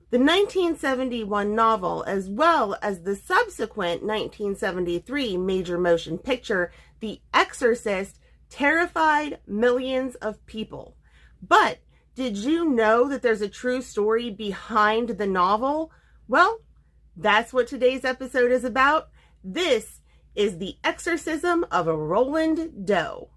The 1971 novel, as well as the subsequent 1973 major motion picture, The Exorcist, terrified millions of people. But did you know that there's a true story behind the novel? Well, that's what today's episode is about. This is The Exorcism of Roland Doe.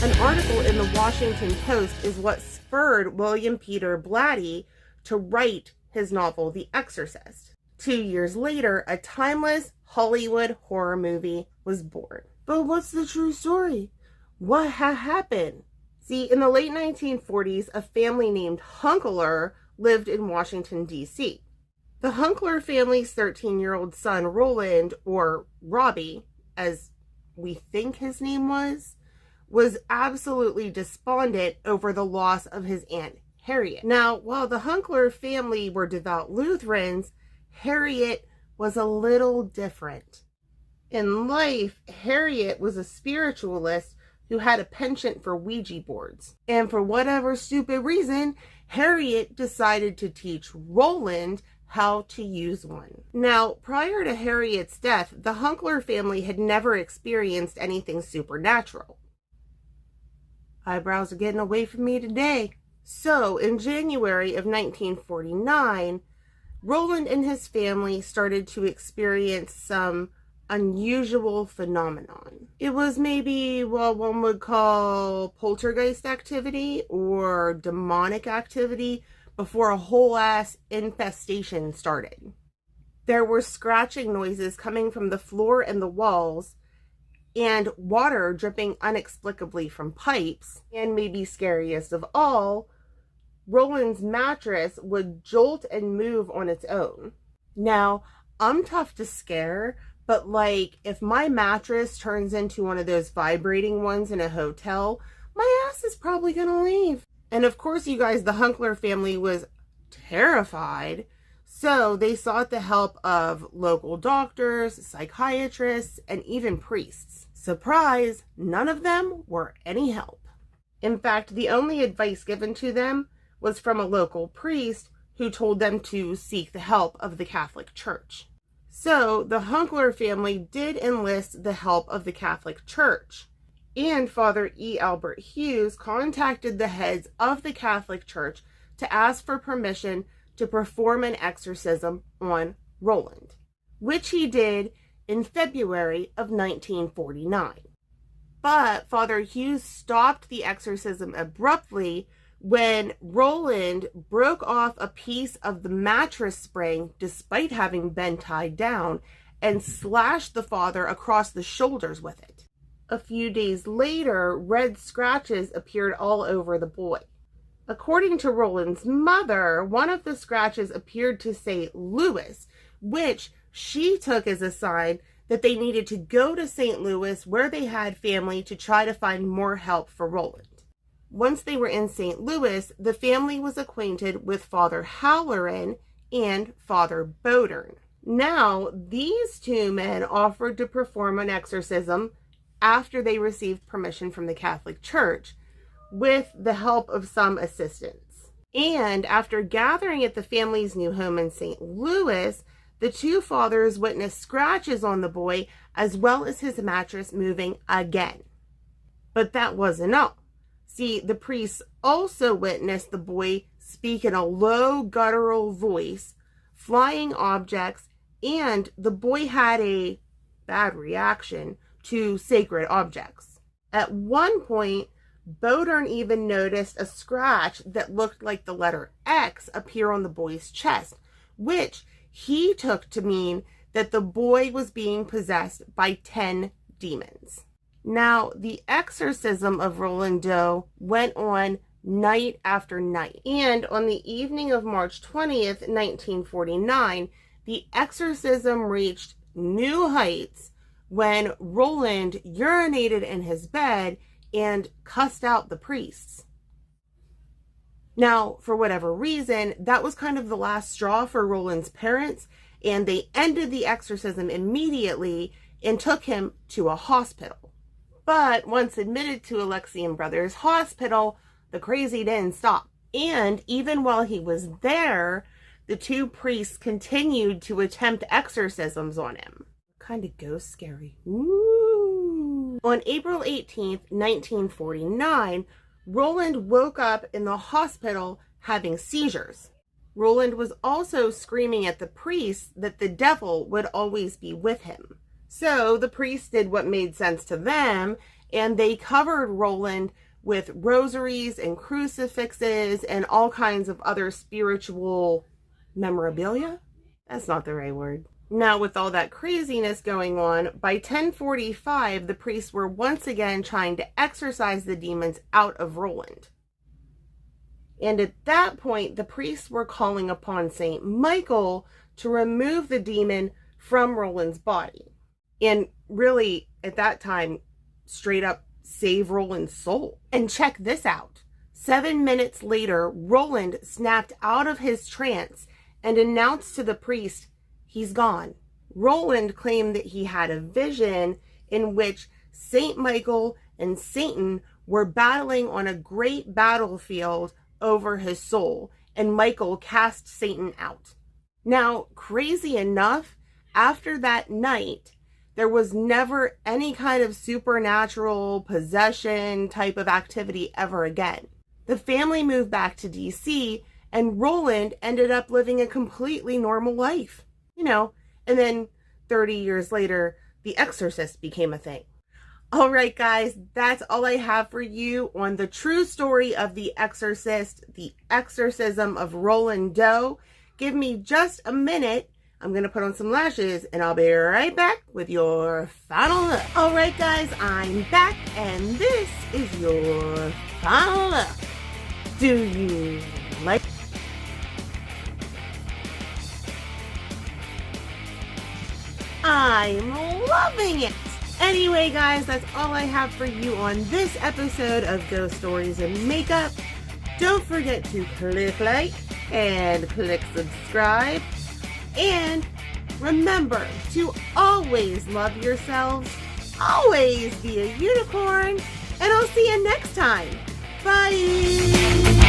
An article in the Washington Post is what spurred William Peter Blatty to write his novel, The Exorcist. 2 years later, a timeless Hollywood horror movie was born. But what's the true story? What happened? See, in the late 1940s, a family named Hunkler lived in Washington, D.C. The Hunkler family's 13-year-old son, Roland, or Robbie, as we think his name was absolutely despondent over the loss of his Aunt Harriet. Now, while the Hunkler family were devout Lutherans, Harriet was a little different. In life, Harriet was a spiritualist who had a penchant for Ouija boards. And for whatever stupid reason, Harriet decided to teach Roland how to use one. Now, prior to Harriet's death, the Hunkler family had never experienced anything supernatural. Eyebrows are getting away from me today. So, in January of 1949, Roland and his family started to experience some unusual phenomenon. It was maybe what one would call poltergeist activity or demonic activity before a whole ass infestation started. There were scratching noises coming from the floor and the walls, and water dripping inexplicably from pipes, and maybe scariest of all, Roland's mattress would jolt and move on its own. Now, I'm tough to scare, but like, if my mattress turns into one of those vibrating ones in a hotel, my ass is probably gonna leave. And of course, you guys, the Hunkler family was terrified, so they sought the help of local doctors, psychiatrists, and even priests. Surprise, none of them were any help. In fact, the only advice given to them was from a local priest who told them to seek the help of the Catholic Church. So the Hunkler family did enlist the help of the Catholic Church, and Father E. Albert Hughes contacted the heads of the Catholic Church to ask for permission to perform an exorcism on Roland, which he did in February of 1949. But Father Hughes stopped the exorcism abruptly when Roland broke off a piece of the mattress spring despite having been tied down and slashed the father across the shoulders with it. A few days later, red scratches appeared all over the boy. According to Roland's mother, one of the scratches appeared to say Louis, which she took as a sign that they needed to go to St. Louis, where they had family, to try to find more help for Roland. Once they were in St. Louis, the family was acquainted with Father Halloran and Father Bodern. Now, these two men offered to perform an exorcism after they received permission from the Catholic Church, with the help of some assistance. And after gathering at the family's new home in St. Louis, the two fathers witnessed scratches on the boy as well as his mattress moving again. But that wasn't all. See, the priests also witnessed the boy speak in a low guttural voice, flying objects, and the boy had a bad reaction to sacred objects. At one point, Bodern even noticed a scratch that looked like the letter X appear on the boy's chest, which he took to mean that the boy was being possessed by 10 demons. Now, the exorcism of Roland Doe went on night after night, and on the evening of March 20th, 1949, the exorcism reached new heights when Roland urinated in his bed and cussed out the priests. Now, for whatever reason, that was kind of the last straw for Roland's parents, and they ended the exorcism immediately and took him to a hospital. But once admitted to Alexian Brothers Hospital, the crazy didn't stop. And even while he was there, the two priests continued to attempt exorcisms on him. Kind of ghost scary. Ooh. On April 18th, 1949, Roland woke up in the hospital having seizures. Roland was also screaming at the priests that the devil would always be with him. So the priests did what made sense to them, and they covered Roland with rosaries and crucifixes and all kinds of other spiritual memorabilia? That's not the right word. Now, with all that craziness going on, by 1045, the priests were once again trying to exorcise the demons out of Roland. And at that point, the priests were calling upon Saint Michael to remove the demon from Roland's body. And really, at that time, straight up save Roland's soul. And check this out. 7 minutes later, Roland snapped out of his trance and announced to the priest, he's gone. Roland claimed that he had a vision in which Saint Michael and Satan were battling on a great battlefield over his soul, and Michael cast Satan out. Now, crazy enough, after that night, there was never any kind of supernatural possession type of activity ever again. The family moved back to DC, and Roland ended up living a completely normal life. You know, and then 30 years later, The Exorcist became a thing. All right, guys, that's all I have for you on the true story of The Exorcist, The Exorcism of Roland Doe. Give me just a minute. I'm going to put on some lashes, and I'll be right back with your final look. All right, guys, I'm back, and this is your final look. Do you like it? I'm loving it. Anyway, guys, that's all I have for you on this episode of Ghost Stories and Makeup. Don't forget to click like and click subscribe. And remember to always love yourselves, always be a unicorn, and I'll see you next time. Bye!